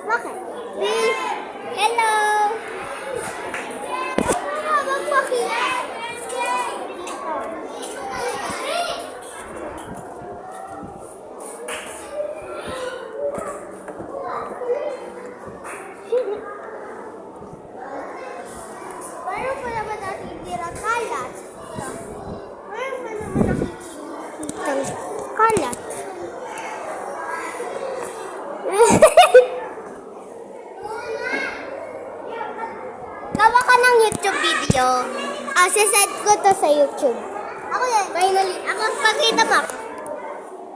Bakit? Hello! Magpakita. Meron pa naman nakikita kalat. Meron pa naman nakikita kalat. Gawa ka ng YouTube video. Sasend ko to sa YouTube. Ako yan. Finally, ako pagkita mo.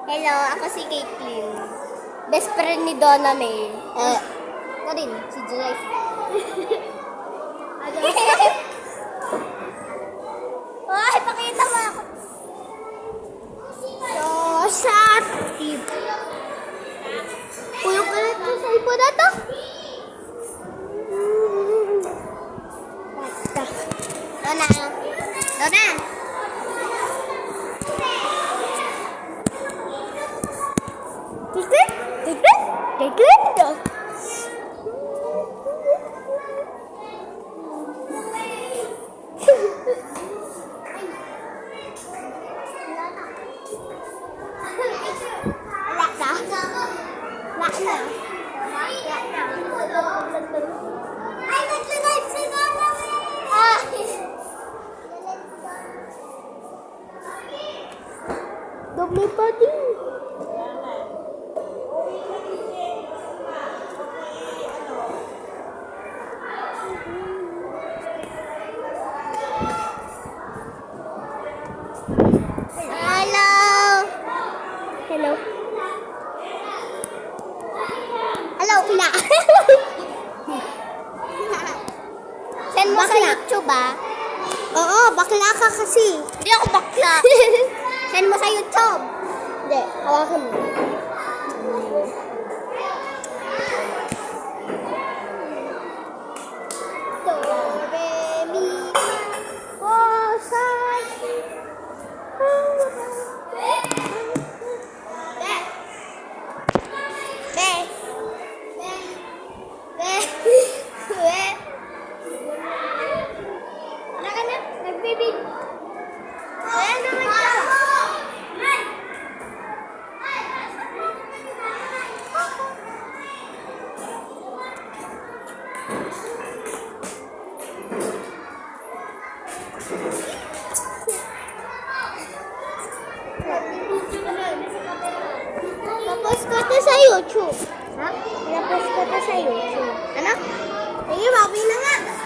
Hello, ako si Caitlyn. Best friend ni Donna May. Ito rin, si July. Ay, pakita mo ako. So, shot. Pulog ka na ito sa ipo na to. Basta. Dona. Dona. Caitlyn? Caitlyn? Caitlyn? Doble pa din. Hello. Hello. Hello, Kila. Send mo sa YouTube, ah. Oo, bakla ka kasi. Hindi ako bakla. Send mo sa YouTube. Hindi, hawakan mo. Do, re, mi, fa, sol, Tapos ko to sa YouTube. Ha? Tapos ko to sa YouTube. Ano? Sige, babi na nga.